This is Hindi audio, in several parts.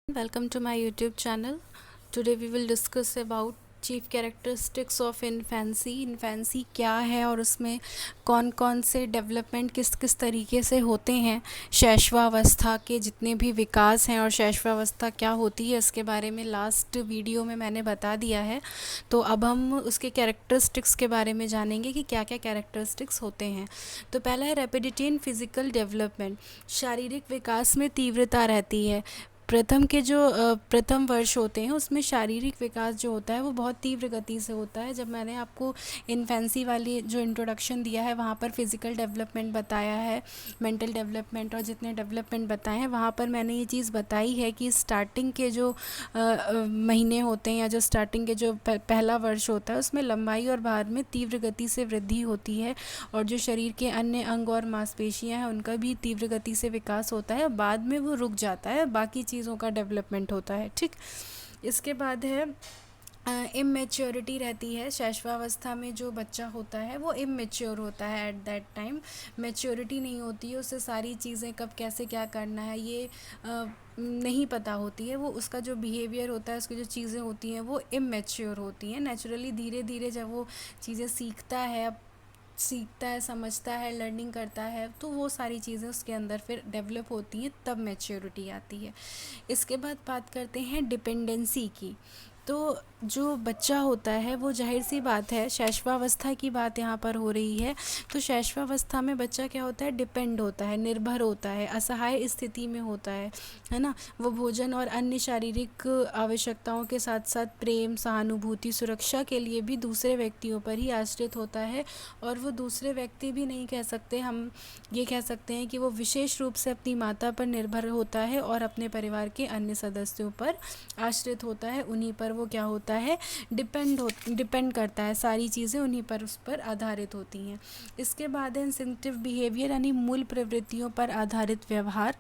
Welcome to my YouTube channel. Today we will discuss about chief characteristics of infancy. Infancy क्या है और उसमें कौन कौन से डेवलपमेंट किस किस तरीके से होते हैं, शैशवावस्था के जितने भी विकास हैं और शैशवावस्था क्या होती है इसके बारे में लास्ट वीडियो में मैंने बता दिया है। तो अब हम उसके कैरेक्टरिस्टिक्स के बारे में जानेंगे कि क्या क्या कैरेक्टरिस्टिक्स होते हैं। तो पहला है रैपिडिटी इन फिजिकल डेवलपमेंट। शारीरिक विकास में तीव्रता रहती है। प्रथम के जो प्रथम वर्ष होते हैं उसमें शारीरिक विकास जो होता है वो बहुत तीव्र गति से होता है। जब मैंने आपको इन्फेंसी वाली जो इंट्रोडक्शन दिया है वहाँ पर फिज़िकल डेवलपमेंट बताया है, मेंटल डेवलपमेंट और जितने डेवलपमेंट बताए हैं वहाँ पर मैंने ये चीज़ बताई है कि स्टार्टिंग के जो महीने होते हैं या जो स्टार्टिंग के जो पहला वर्ष होता है उसमें लंबाई और भार में तीव्र गति से वृद्धि होती है और जो शरीर के अन्य अंग और मांसपेशियां हैं उनका भी तीव्र गति से विकास होता है। बाद में वो रुक जाता है, बाकी चीज़ों का डेवलपमेंट होता है। ठीक, इसके बाद है इमेच्योरिटी रहती है। शैशवावस्था में जो बच्चा होता है वो इमेच्योर होता है। एट दैट टाइम मैच्योरिटी नहीं होती है, उससे सारी चीज़ें कब कैसे क्या करना है ये नहीं पता होती है। वो उसका जो बिहेवियर होता है, उसकी जो चीज़ें होती हैं वो इमेच्योर होती हैं। नेचुरली धीरे धीरे जब वो चीज़ें सीखता है, समझता है, लर्निंग करता है, तो वो सारी चीज़ें उसके अंदर फिर डेवलप होती हैं, तब मैच्योरिटी आती है। इसके बाद बात करते हैं डिपेंडेंसी की। तो जो बच्चा होता है वो जाहिर सी बात है, शैशवावस्था की बात यहाँ पर हो रही है। तो शैशवावस्था में बच्चा क्या होता है, डिपेंड होता है, निर्भर होता है, असहाय स्थिति में होता है ना। वो भोजन और अन्य शारीरिक आवश्यकताओं के साथ साथ प्रेम, सहानुभूति, सुरक्षा के लिए भी दूसरे व्यक्तियों पर ही आश्रित होता है। और वो दूसरे व्यक्ति भी नहीं कह सकते, हम ये कह सकते हैं कि वो विशेष रूप से अपनी माता पर निर्भर होता है और अपने परिवार के अन्य सदस्यों पर आश्रित होता है। उन्हीं पर वो क्या होता है, डिपेंड करता है, सारी चीज़ें उन्हीं पर उस पर आधारित होती हैं। इसके बाद है इंस्टिंक्टिव बिहेवियर यानी मूल प्रवृत्तियों पर आधारित व्यवहार।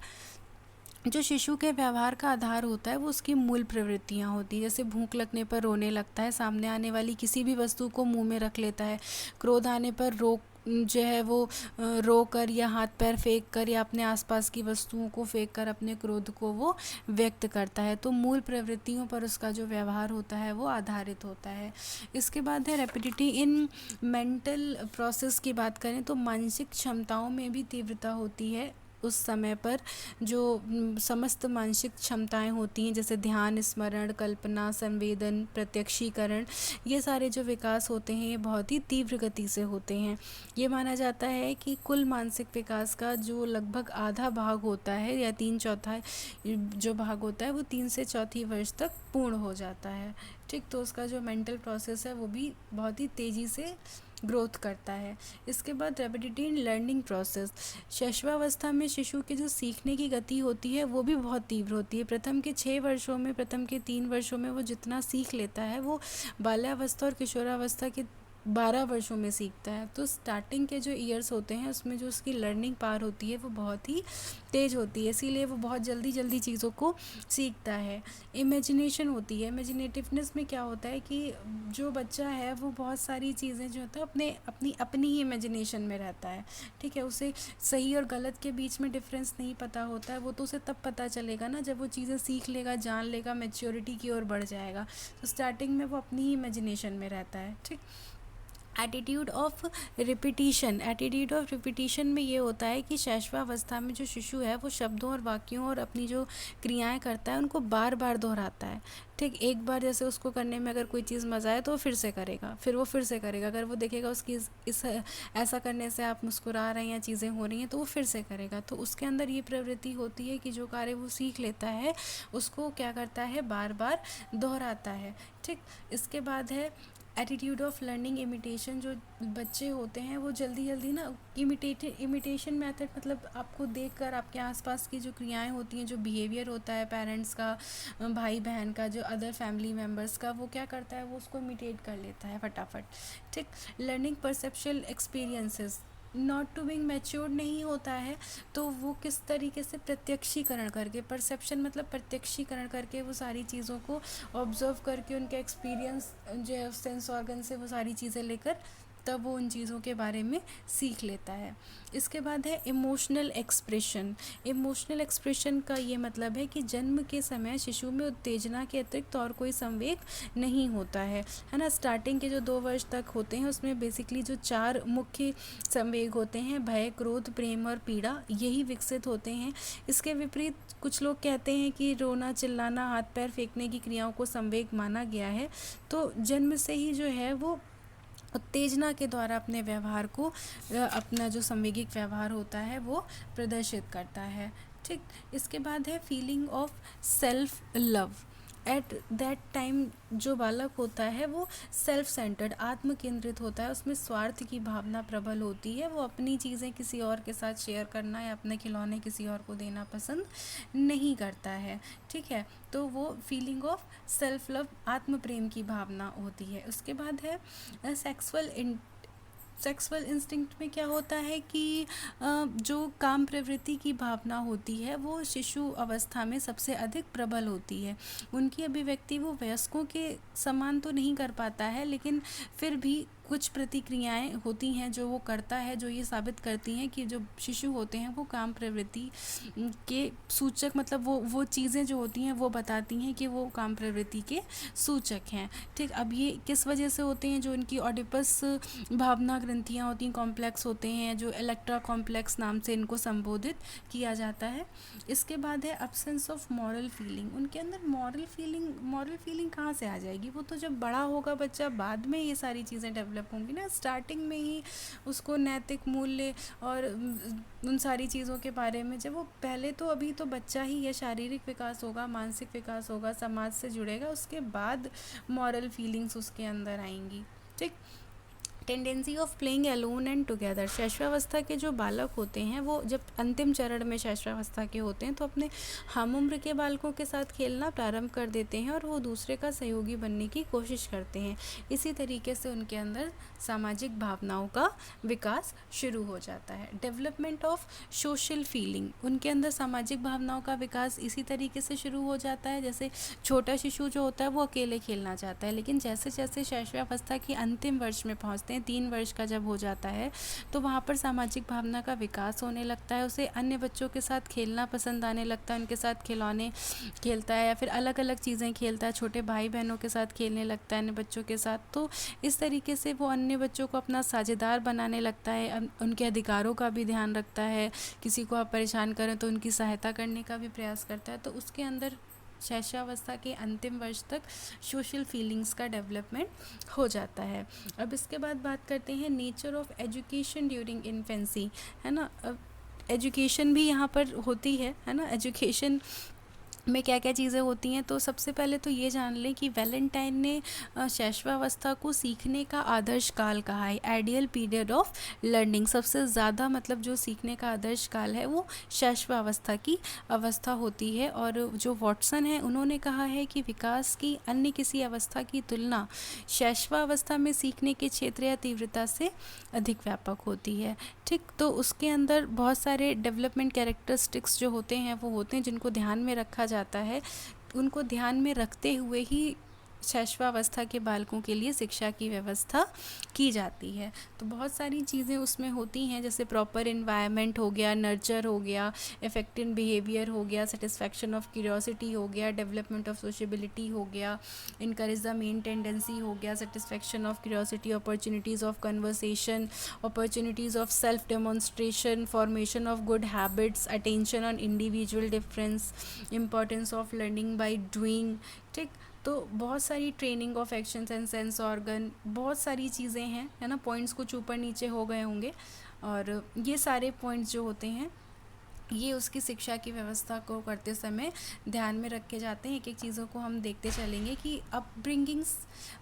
जो शिशु के व्यवहार का आधार होता है वो उसकी मूल प्रवृत्तियाँ होती हैं। जैसे भूख लगने पर रोने लगता है, सामने आने वाली किसी भी वस्तु को मुंह में रख लेता है, क्रोध आने पर जो है वो रो कर या हाथ पैर फेंक कर या अपने आसपास की वस्तुओं को फेंक कर अपने क्रोध को वो व्यक्त करता है। तो मूल प्रवृत्तियों पर उसका जो व्यवहार होता है वो आधारित होता है। इसके बाद है रैपिडिटी इन मेंटल प्रोसेस की बात करें तो मानसिक क्षमताओं में भी तीव्रता होती है उस समय पर। जो समस्त मानसिक क्षमताएं होती हैं जैसे ध्यान, स्मरण, कल्पना, संवेदन, प्रत्यक्षीकरण, ये सारे जो विकास होते हैं ये बहुत ही तीव्र गति से होते हैं। ये माना जाता है कि कुल मानसिक विकास का जो लगभग आधा भाग होता है या 3/4 जो भाग होता है वो 3 से चौथी वर्ष तक पूर्ण हो जाता है। ठीक, तो उसका जो मेंटल प्रोसेस है वो भी बहुत ही तेज़ी से ग्रोथ करता है। इसके बाद रैपिडिटी इन लर्निंग प्रोसेस। शैशवावस्था में शिशु की जो सीखने की गति होती है वो भी बहुत तीव्र होती है। प्रथम के 6 वर्षों में, प्रथम के 3 वर्षों में वो जितना सीख लेता है वो बाल्यावस्था और किशोरावस्था के 12 वर्षों में सीखता है। तो स्टार्टिंग के जो ईयर्स होते हैं उसमें जो उसकी लर्निंग पावर होती है वो बहुत ही तेज़ होती है, इसीलिए वो बहुत जल्दी जल्दी चीज़ों को सीखता है। इमेजिनेशन होती है। इमेजिनेटिवनेस में क्या होता है कि जो बच्चा है वो बहुत सारी चीज़ें जो होता है अपनी ही इमेजिनेशन में रहता है। ठीक है, उसे सही और गलत के बीच में डिफरेंस नहीं पता होता है। वो तो उसे तब पता चलेगा ना जब वो चीज़ें सीख लेगा, जान लेगा, मैच्योरिटी की ओर बढ़ जाएगा। तो स्टार्टिंग में वो अपनी ही इमेजिनेशन में रहता है। ठीक, एटीट्यूड ऑफ रिपीटिशन में ये होता है कि शैशवावस्था में जो शिशु है वो शब्दों और वाक्यों और अपनी जो क्रियाएं करता है उनको बार बार दोहराता है। ठीक, एक बार जैसे उसको करने में अगर कोई चीज़ मज़ा आए तो वो फिर से करेगा, फिर वो फिर से करेगा। अगर वो देखेगा उसकी इस ऐसा करने से आप मुस्कुरा रहे हैं या चीज़ें हो रही हैं तो वो फिर से करेगा। तो उसके अंदर ये प्रवृत्ति होती है कि जो कार्य वो सीख लेता है उसको क्या करता है, बार बार दोहराता है। ठीक, इसके बाद है एटीट्यूड ऑफ लर्निंग इमिटेशन। जो बच्चे होते हैं वो जल्दी जल्दी ना इमिटेशन मेथड मतलब आपको देखकर आपके आसपास की जो क्रियाएं होती हैं, जो बिहेवियर होता है पेरेंट्स का, भाई बहन का, जो अदर फैमिली मेम्बर्स का, वो क्या करता है, वो उसको इमिटेट कर लेता है फटाफट। ठीक, learning perceptual experiences not to being matured नहीं होता है। तो वो किस तरीके से प्रत्यक्षीकरण करके, परसेप्शन मतलब प्रत्यक्षीकरण करके वो सारी चीज़ों को ऑब्जर्व करके उनके एक्सपीरियंस जो है सेंस ऑर्गन से वो सारी चीज़ें लेकर तब वो उन चीज़ों के बारे में सीख लेता है। इसके बाद है इमोशनल एक्सप्रेशन। इमोशनल एक्सप्रेशन का ये मतलब है कि जन्म के समय शिशु में उत्तेजना के अतिरिक्त और कोई संवेग नहीं होता है ना। स्टार्टिंग के जो 2 वर्ष तक होते हैं उसमें बेसिकली जो 4 मुख्य संवेग होते हैं, भय, क्रोध, प्रेम और पीड़ा, यही विकसित होते हैं। इसके विपरीत कुछ लोग कहते हैं कि रोना, चिल्लाना, हाथ पैर फेंकने की क्रियाओं को संवेग माना गया है। तो जन्म से ही जो है वो उत्तेजना के द्वारा अपने व्यवहार को अपना जो संवेगिक व्यवहार होता है वो प्रदर्शित करता है। ठीक, इसके बाद है feeling of self love. At that time जो बालक होता है वो सेल्फ सेंटर्ड, आत्म केंद्रित होता है, उसमें स्वार्थ की भावना प्रबल होती है। वो अपनी चीज़ें किसी और के साथ शेयर करना या अपने खिलौने किसी और को देना पसंद नहीं करता है। ठीक है, तो वो फीलिंग ऑफ सेल्फ लव, आत्म प्रेम की भावना होती है। उसके बाद है सेक्सुअल इंस्टिंक्ट में क्या होता है कि जो काम प्रवृत्ति की भावना होती है वो शिशु अवस्था में सबसे अधिक प्रबल होती है। उनकी अभिव्यक्ति वो वयस्कों के समान तो नहीं कर पाता है, लेकिन फिर भी कुछ प्रतिक्रियाएं होती हैं जो वो करता है, जो ये साबित करती हैं कि जो शिशु होते हैं वो काम प्रवृत्ति के सूचक, मतलब वो चीज़ें जो होती हैं वो बताती हैं कि वो काम प्रवृत्ति के सूचक हैं। ठीक, अब ये किस वजह से होते हैं? जो इनकी ऑडिपस भावना ग्रंथियाँ होती हैं, कॉम्प्लेक्स होते हैं, जो इलेक्ट्रा कॉम्प्लेक्स नाम से इनको संबोधित किया जाता है। इसके बाद है अब्सेंस ऑफ मॉरल फीलिंग। उनके अंदर मॉरल फीलिंग कहाँ से आ जाएगी? वो तो जब बड़ा होगा बच्चा, बाद में ये सारी चीज़ें डेवलप होंगी ना। स्टार्टिंग में ही उसको नैतिक मूल्य और उन सारी चीज़ों के बारे में, जब वो पहले तो अभी तो बच्चा ही है, शारीरिक विकास होगा, मानसिक विकास होगा, समाज से जुड़ेगा, उसके बाद मॉरल फीलिंग्स उसके अंदर आएंगी। ठीक, tendency of playing alone and together. शैशवावस्था के जो बालक होते हैं वो जब अंतिम चरण में शैशवावस्था के होते हैं तो अपने हम उम्र के बालकों के साथ खेलना प्रारंभ कर देते हैं और वो दूसरे का सहयोगी बनने की कोशिश करते हैं। इसी तरीके से उनके अंदर सामाजिक भावनाओं का विकास शुरू हो जाता है। Development of social feeling. उनके अंदर सामाजिक भावनाओं का विकास इसी तरीके से शुरू हो जाता है। जैसे छोटा शिशु जो होता है वो अकेले खेलना चाहता है, लेकिन जैसे जैसे शैशवावस्था के अंतिम वर्ष में पहुँचते हैं, 3 वर्ष का जब हो जाता है, तो वहाँ पर सामाजिक भावना का विकास होने लगता है। उसे अन्य बच्चों के साथ खेलना पसंद आने लगता है, उनके साथ खिलौने खेलता है या फिर अलग अलग चीज़ें खेलता है, छोटे भाई बहनों के साथ खेलने लगता है, अन्य बच्चों के साथ। तो इस तरीके से वो अन्य बच्चों को अपना साझेदार बनाने लगता है, उनके अधिकारों का भी ध्यान रखता है, किसी को आप परेशान करें तो उनकी सहायता करने का भी प्रयास करता है। तो उसके अंदर शैशवावस्था के अंतिम वर्ष तक सोशल फीलिंग्स का डेवलपमेंट हो जाता है। अब इसके बाद बात करते हैं nature of education during infancy, है ना। अब एजुकेशन भी यहाँ पर होती है ना। एजुकेशन में क्या क्या चीज़ें होती हैं, तो सबसे पहले तो ये जान लें कि वैलेंटाइन ने शैशवावस्था को सीखने का आदर्श काल कहा है, आइडियल पीरियड ऑफ लर्निंग। सबसे ज़्यादा मतलब जो सीखने का आदर्श काल है वो शैशवावस्था की अवस्था होती है। और जो वॉटसन है उन्होंने कहा है कि विकास की अन्य किसी अवस्था की तुलना शैशवावस्था में सीखने के क्षेत्र या तीव्रता से अधिक व्यापक होती है। ठीक, तो उसके अंदर बहुत सारे डेवलपमेंट कैरेक्टरिस्टिक्स जो होते हैं वो होते हैं जिनको ध्यान में रखा जाता है। उनको ध्यान में रखते हुए ही शैशवावस्था के बालकों के लिए शिक्षा की व्यवस्था की जाती है। तो बहुत सारी चीज़ें उसमें होती हैं, जैसे प्रॉपर इन्वायरमेंट हो गया, नर्चर हो गया, इफेक्टिव बिहेवियर हो गया, सेटिस्फैक्शन ऑफ क्यूरियोसिटी हो गया, डेवलपमेंट ऑफ सोशेबिलिटी हो गया, इनकरेज द मेन टेंडेंसी हो गया, satisfaction of curiosity, opportunities of conversation, opportunities of self demonstration, formation of good habits, attention on individual difference, importance of learning by doing. ठीक, तो बहुत सारी training of actions and sense organ, बहुत सारी चीज़ें हैं, है ना। पॉइंट्स कुछ ऊपर नीचे हो गए होंगे, और ये सारे पॉइंट्स जो होते हैं ये उसकी शिक्षा की व्यवस्था को करते समय ध्यान में रखे जाते हैं। एक एक चीज़ों को हम देखते चलेंगे कि अपब्रिंगिंग्स,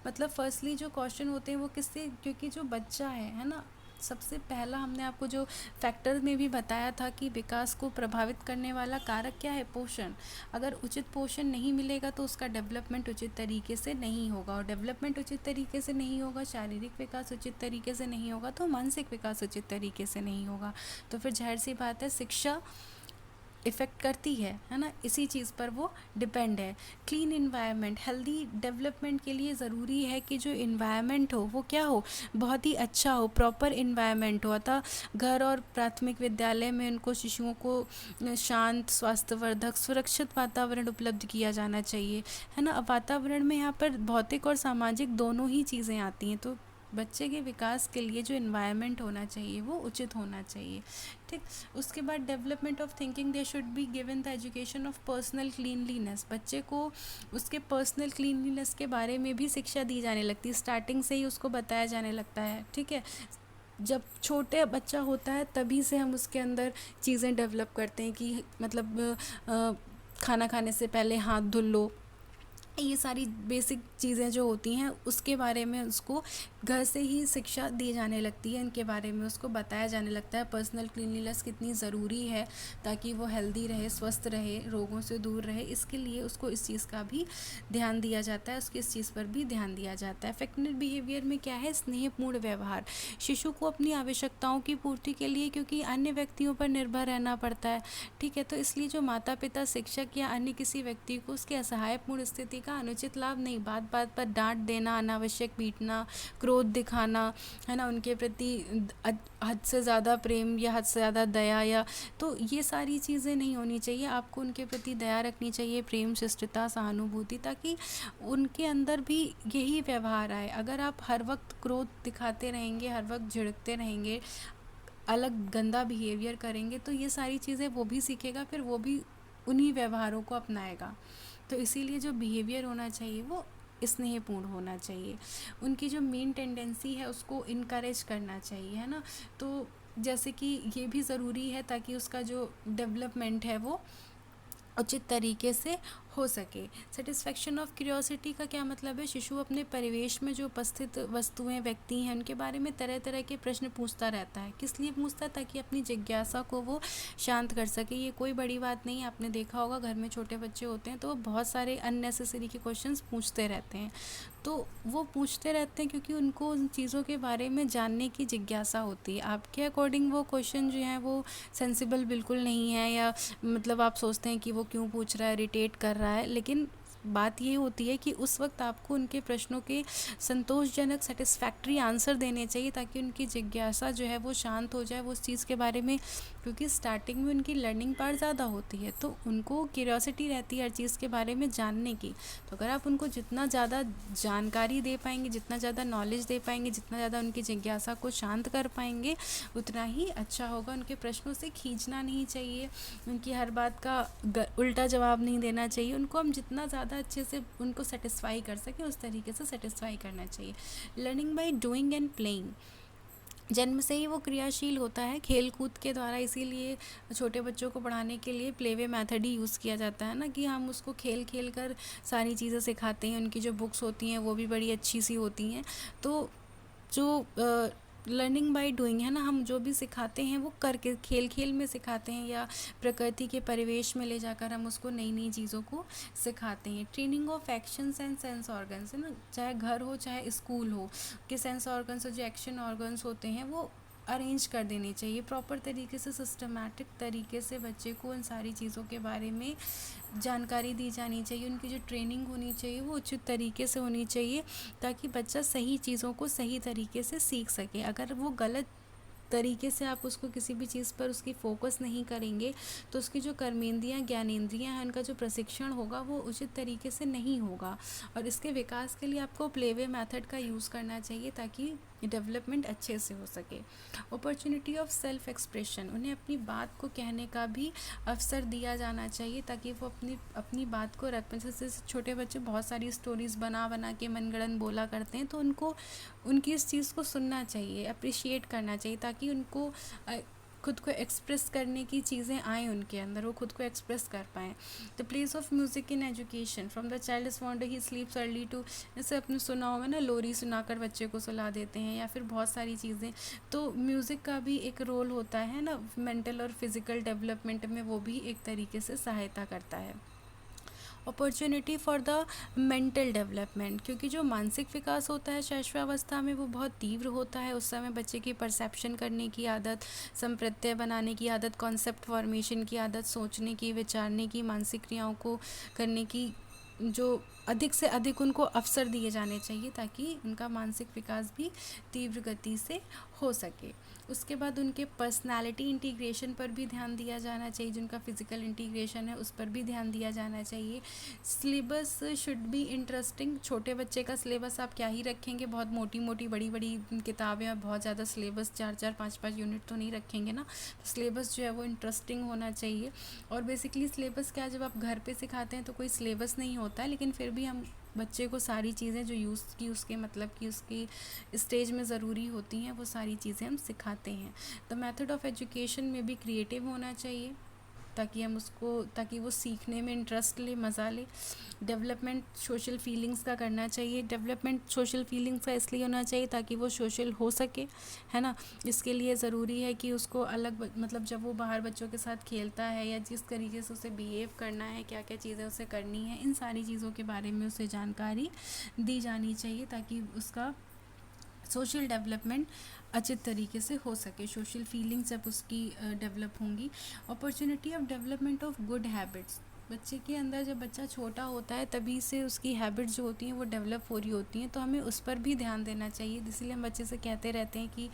मतलब फर्स्टली जो क्वेश्चन होते हैं वो किससे, क्योंकि जो बच्चा है ना, सबसे पहला हमने आपको जो फैक्टर में भी बताया था कि विकास को प्रभावित करने वाला कारक क्या है? पोषण। अगर उचित पोषण नहीं मिलेगा तो उसका डेवलपमेंट उचित तरीके से नहीं होगा, और डेवलपमेंट उचित तरीके से नहीं होगा, शारीरिक विकास उचित तरीके से नहीं होगा, तो मानसिक विकास उचित तरीके से नहीं होगा। तो फिर जाहिर सी बात है शिक्षा इफ़ेक्ट करती है ना, इसी चीज़ पर वो डिपेंड है। क्लीन इन्वायरमेंट, हेल्दी डेवलपमेंट के लिए ज़रूरी है कि जो इन्वायरमेंट हो वो क्या हो, बहुत ही अच्छा हो, प्रॉपर इन्वायरमेंट हो। अतः घर और प्राथमिक विद्यालय में उनको, शिशुओं को शांत, स्वास्थ्यवर्धक, सुरक्षित वातावरण उपलब्ध किया जाना चाहिए, है ना। अब वातावरण में यहाँ पर भौतिक और सामाजिक दोनों ही चीज़ें आती हैं, तो बच्चे के विकास के लिए जो इन्वायरमेंट होना चाहिए वो उचित होना चाहिए, ठीक। उसके बाद development of thinking, they should be given the education of personal cleanliness. बच्चे को उसके पर्सनल क्लीनलीनेस के बारे में भी शिक्षा दी जाने लगती है, स्टार्टिंग से ही उसको बताया जाने लगता है, ठीक है। जब छोटे बच्चा होता है तभी से हम उसके अंदर चीज़ें डेवलप करते हैं कि मतलब खाना खाने से पहले हाथ धुल लो, ये सारी बेसिक चीज़ें जो होती हैं उसके बारे में उसको घर से ही शिक्षा दी जाने लगती है, इनके बारे में उसको बताया जाने लगता है। पर्सनल क्लीनलीनेस कितनी ज़रूरी है ताकि वो हेल्दी रहे, स्वस्थ रहे, रोगों से दूर रहे, इसके लिए उसको इस चीज़ का भी ध्यान दिया जाता है, उसकी इस चीज़ पर भी ध्यान दिया जाता है। अफेक्शनेट बिहेवियर में क्या है, स्नेहपूर्ण व्यवहार। शिशु को अपनी आवश्यकताओं की पूर्ति के लिए क्योंकि अन्य व्यक्तियों पर निर्भर रहना पड़ता है, ठीक है, तो इसलिए जो माता पिता, शिक्षक या अन्य किसी व्यक्ति को उसकी असहायपूर्ण स्थिति का अनुचित लाभ नहीं, बात बात पर डांट देना, अनावश्यक पीटना, क्रोध दिखाना, है ना, उनके प्रति हद से ज़्यादा प्रेम या हद से ज़्यादा दया, या तो ये सारी चीज़ें नहीं होनी चाहिए। आपको उनके प्रति दया रखनी चाहिए, प्रेम, शिष्टता, सहानुभूति, ताकि उनके अंदर भी यही व्यवहार आए। अगर आप हर वक्त क्रोध दिखाते रहेंगे, हर वक्त झिड़कते रहेंगे, अलग गंदा बिहेवियर करेंगे, तो ये सारी चीज़ें वो भी सीखेगा, फिर वो भी उन्हीं व्यवहारों को अपनाएगा। तो इसीलिए जो बिहेवियर होना चाहिए वो स्नेहपूर्ण होना चाहिए। उनकी जो मेन टेंडेंसी है उसको इनकरेज करना चाहिए, है ना। तो जैसे कि ये भी ज़रूरी है ताकि उसका जो डेवलपमेंट है वो उचित तरीके से हो सके। सेटिस्फैक्शन ऑफ क्यूरियोसिटी का क्या मतलब है, शिशु अपने परिवेश में जो उपस्थित वस्तुएं, व्यक्ति हैं, उनके बारे में तरह तरह के प्रश्न पूछता रहता है। किस लिए पूछता है, ताकि अपनी जिज्ञासा को वो शांत कर सके। ये कोई बड़ी बात नहीं, आपने देखा होगा घर में छोटे बच्चे होते हैं तो वो बहुत सारे अननेसेसरी के क्वेश्चंस पूछते रहते हैं, तो वो पूछते रहते हैं क्योंकि उनको उन चीज़ों के बारे में जानने की जिज्ञासा होती है। आपके अकॉर्डिंग वो क्वेश्चन जो हैं वो सेंसिबल बिल्कुल नहीं है, या मतलब आप सोचते हैं कि वो क्यों पूछ रहा है, इरिटेट कर रहा है, लेकिन बात ये होती है कि उस वक्त आपको उनके प्रश्नों के संतोषजनक, सेटिस्फैक्ट्री आंसर देने चाहिए ताकि उनकी जिज्ञासा जो है वो शांत हो जाए वो उस चीज़ के बारे में, क्योंकि स्टार्टिंग में उनकी लर्निंग पार्ट ज़्यादा होती है, तो उनको क्यूरियोसिटी रहती है हर चीज़ के बारे में जानने की। तो अगर आप उनको जितना ज़्यादा जानकारी दे पाएंगे, जितना ज़्यादा नॉलेज दे पाएंगे, जितना ज़्यादा उनकी जिज्ञासा को शांत कर पाएंगे, उतना ही अच्छा होगा। उनके प्रश्नों से खींचना नहीं चाहिए, उनकी हर बात का उल्टा जवाब नहीं देना चाहिए। उनको हम जितना ज़्यादा अच्छे से उनको सेटिस्फाई कर सकें उस तरीके से सेटिस्फाई करना चाहिए। Learning by doing and playing, जन्म से ही वो क्रियाशील होता है खेल कूद के द्वारा, इसीलिए छोटे बच्चों को पढ़ाने के लिए प्लेवे मेथड ही यूज़ किया जाता है ना, कि हम उसको खेल खेल कर सारी चीज़ें सिखाते हैं। उनकी जो बुक्स होती हैं वो भी बड़ी अच्छी सी होती हैं। तो जो लर्निंग बाय डूइंग है ना, हम जो भी सिखाते हैं वो करके खेल खेल में सिखाते हैं, या प्रकृति के परिवेश में ले जाकर हम उसको नई नई चीज़ों को सिखाते हैं। Training of actions and sense organs, है ना, चाहे घर हो चाहे स्कूल हो, कि सेंस ऑर्गन्स और जो एक्शन ऑर्गन्स होते हैं वो अरेंज कर देनी चाहिए प्रॉपर तरीके से, सिस्टमैटिक तरीके से। बच्चे को उन सारी चीज़ों के बारे में जानकारी दी जानी चाहिए, उनकी जो ट्रेनिंग होनी चाहिए वो उचित तरीके से होनी चाहिए, ताकि बच्चा सही चीज़ों को सही तरीके से सीख सके। अगर वो गलत तरीके से आप उसको किसी भी चीज़ पर उसकी फ़ोकस नहीं करेंगे तो उसकी जो कर्मेंद्रियाँ, ज्ञानेंद्रियाँ हैं, उनका जो प्रशिक्षण होगा वो उचित तरीके से नहीं होगा। और इसके विकास के लिए आपको प्लेवे मेथड का यूज़ करना चाहिए ताकि डेवलपमेंट अच्छे से हो सके। अपॉर्चुनिटी ऑफ सेल्फ एक्सप्रेशन, उन्हें अपनी बात को कहने का भी अवसर दिया जाना चाहिए ताकि वो अपनी बात को रख पाएं। जैसे छोटे बच्चे बहुत सारी स्टोरीज़ बना बना के मनगढ़ंत बोला करते हैं, तो उनको उनकी इस चीज़ को सुनना चाहिए, अप्रिशिएट करना चाहिए, ताकि उनको खुद को एक्सप्रेस करने की चीज़ें आएँ उनके अंदर, वो खुद को एक्सप्रेस कर पाएँ। The place of music in education, from the child is fond he sleeps early too, जैसे आपने सुना होगा ना, लोरी सुनाकर बच्चे को सुला देते हैं, या फिर बहुत सारी चीज़ें। तो म्यूज़िक का भी एक रोल होता है ना मेंटल और फिज़िकल डेवलपमेंट में, वो भी एक तरीके से सहायता करता है। Opportunity for the mental development, क्योंकि जो मानसिक विकास होता है शैशवावस्था में वो बहुत तीव्र होता है। उस समय बच्चे की परसेप्शन करने की आदत, संप्रत्यय बनाने की आदत, कॉन्सेप्ट फॉर्मेशन की आदत, सोचने की, विचारने की, मानसिक क्रियाओं को करने की जो अधिक से अधिक उनको अवसर दिए जाने चाहिए ताकि उनका मानसिक विकास भी तीव्र गति से हो सके। उसके बाद उनके पर्सनालिटी इंटीग्रेशन पर भी ध्यान दिया जाना चाहिए, जिनका फिज़िकल इंटीग्रेशन है उस पर भी ध्यान दिया जाना चाहिए। Syllabus should be interesting. छोटे बच्चे का सिलेबस आप क्या ही रखेंगे, बहुत मोटी मोटी बड़ी बड़ी किताबें और बहुत ज़्यादा सिलेबस 4-4 5-5 यूनिट तो नहीं रखेंगे ना। तो सिलेबस जो है वो इंटरेस्टिंग होना चाहिए। और बेसिकली सिलेबस क्या, जब आप घर पे सिखाते हैं तो कोई सिलेबस नहीं होता है, लेकिन फिर भी हम बच्चे को सारी चीज़ें जो यूज़ की उसके मतलब कि उसकी स्टेज में ज़रूरी होती हैं वो सारी चीज़ें हम सिखाते हैं। द मेथड ऑफ एजुकेशन में भी क्रिएटिव होना चाहिए ताकि वो सीखने में इंटरेस्ट ले, मज़ा ले। डेवलपमेंट सोशल फीलिंग्स का करना चाहिए। डेवलपमेंट सोशल फीलिंग्स का इसलिए होना चाहिए ताकि वो सोशल हो सके, है ना। इसके लिए ज़रूरी है कि उसको अलग मतलब जब वो बाहर बच्चों के साथ खेलता है या जिस तरीके से उसे बिहेव करना है, क्या क्या चीज़ें उसे करनी है, इन सारी चीज़ों के बारे में उसे जानकारी दी जानी चाहिए ताकि उसका सोशल डेवलपमेंट अच्छे तरीके से हो सके। सोशल फीलिंग्स जब उसकी डेवलप होंगी। Opportunity of development of good habits, बच्चे के अंदर जब बच्चा छोटा होता है तभी से उसकी हैबिट्स जो होती हैं वो डेवलप हो रही होती हैं, तो हमें उस पर भी ध्यान देना चाहिए। इसलिए हम बच्चे से कहते रहते हैं कि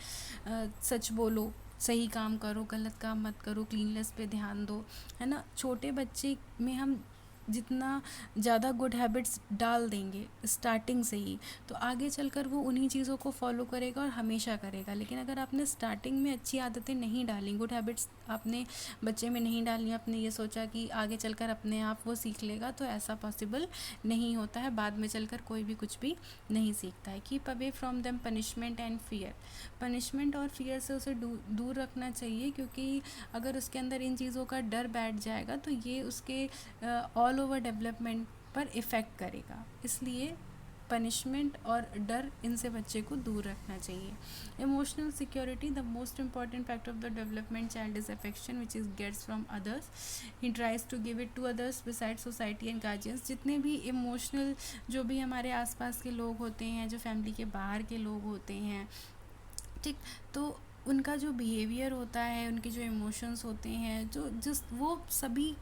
सच बोलो, सही काम करो, गलत काम मत करो, क्लीननेस पे ध्यान दो, है ना। छोटे बच्चे में हम जितना ज़्यादा गुड हैबिट्स डाल देंगे स्टार्टिंग से ही, तो आगे चलकर वो उन्हीं चीज़ों को फॉलो करेगा और हमेशा करेगा। लेकिन अगर आपने स्टार्टिंग में अच्छी आदतें नहीं डाली, गुड हैबिट्स आपने बच्चे में नहीं डाली, आपने ये सोचा कि आगे चलकर अपने आप वो सीख लेगा, तो ऐसा पॉसिबल नहीं होता है। बाद में चलकर कोई भी कुछ भी नहीं सीखता है। Keep away from them punishment and fear, punishment और फियर से उसे दूर रखना चाहिए, क्योंकि अगर उसके अंदर इन चीज़ों का डर बैठ जाएगा तो ये उसके ऑल ओवर डेवलपमेंट पर इफ़ेक्ट करेगा। इसलिए पनिशमेंट और डर, इनसे बच्चे को दूर रखना चाहिए। Emotional security, the most important factor of the development child is affection which is gets from others, he tries to give it to others beside society and guardians. जितने भी इमोशनल जो भी हमारे आसपास के लोग होते हैं, जो फैमिली के बाहर के लोग होते हैं, ठीक, तो उनका जो बिहेवियर होता है, उनके जो इमोशंस होते हैं, वो सभी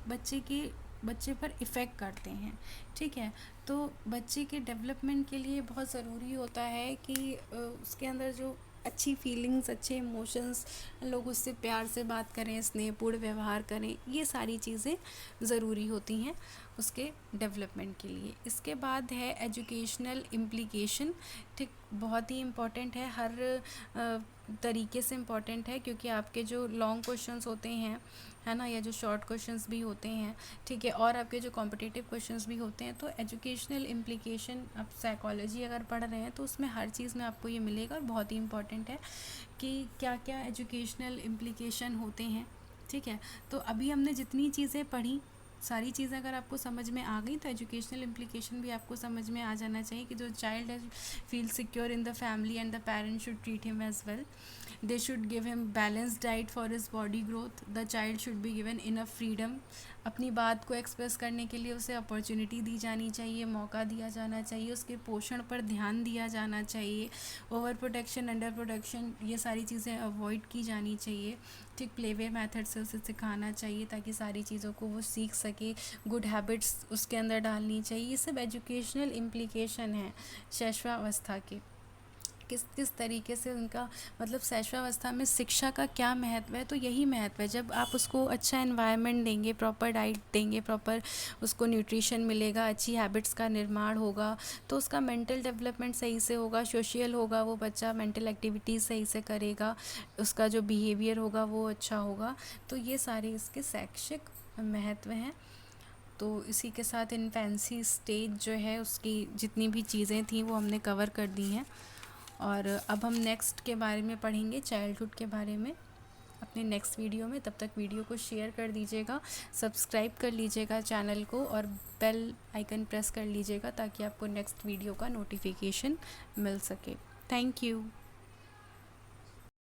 बच्चे पर इफ़ेक्ट करते हैं, ठीक है। तो बच्चे के डेवलपमेंट के लिए बहुत ज़रूरी होता है कि उसके अंदर जो अच्छी फीलिंग्स, अच्छे इमोशंस, लोग उससे प्यार से बात करें, स्नेहपूर्ण व्यवहार करें, ये सारी चीज़ें ज़रूरी होती हैं उसके डेवलपमेंट के लिए। इसके बाद है एजुकेशनल इम्प्लीकेशन, ठीक, बहुत ही इम्पॉर्टेंट है, हर तरीके से इम्पॉर्टेंट है, क्योंकि आपके जो लॉन्ग क्वेश्चंस होते हैं, है ना, या जो शॉर्ट क्वेश्चंस भी होते हैं, ठीक है, और आपके जो कॉम्पिटिटिव क्वेश्चंस भी होते हैं, तो एजुकेशनल इम्प्लीकेशन, आप साइकोलॉजी अगर पढ़ रहे हैं तो उसमें हर चीज़ में आपको ये मिलेगा। और बहुत ही इम्पॉर्टेंट है कि क्या क्या एजुकेशनल इम्प्लीकेशन होते हैं, ठीक है। तो अभी हमने जितनी चीज़ें पढ़ी, सारी चीज़ें अगर आपको समझ में आ गई तो एजुकेशनल इम्प्लीकेशन भी आपको समझ में आ जाना चाहिए कि जो चाइल्ड है feel secure in the family and the parents should treat him as well, they should give him balanced diet for his body growth, the child should be given enough freedom, अपनी बात को एक्सप्रेस करने के लिए उसे अपॉर्चुनिटी दी जानी चाहिए, मौका दिया जाना चाहिए, उसके पोषण पर ध्यान दिया जाना चाहिए, ओवर प्रोटेक्शन, अंडर प्रोटेक्शन, ये सारी चीज़ें अवॉइड की जानी चाहिए, ठीक। प्ले वे मेथड से उसे सिखाना चाहिए ताकि सारी चीज़ों को वो सीख सके, गुड हैबिट्स उसके अंदर डालनी चाहिए। ये सब एजुकेशनल इम्प्लीकेशन है शैशवावस्था के। किस तरीके से उनका मतलब शैशवावस्था में शिक्षा का क्या महत्व है, तो यही महत्व है। जब आप उसको अच्छा एनवायरनमेंट देंगे, प्रॉपर डाइट देंगे, प्रॉपर उसको न्यूट्रिशन मिलेगा, अच्छी हैबिट्स का निर्माण होगा, तो उसका मेंटल डेवलपमेंट सही से होगा, सोशल होगा, वो बच्चा मेंटल एक्टिविटीज़ सही से करेगा, उसका जो बिहेवियर होगा वो अच्छा होगा। तो ये सारे इसके शैक्षिक महत्व हैं। तो इसी के साथ इन्फेंसी स्टेज जो है उसकी जितनी भी चीज़ें थी वो हमने कवर कर दी हैं। और अब हम नेक्स्ट के बारे में पढ़ेंगे, चाइल्डहुड के बारे में, अपने नेक्स्ट वीडियो में। तब तक वीडियो को शेयर कर दीजिएगा, सब्सक्राइब कर लीजिएगा चैनल को और बेल आइकन प्रेस कर लीजिएगा ताकि आपको नेक्स्ट वीडियो का नोटिफिकेशन मिल सके। Thank you.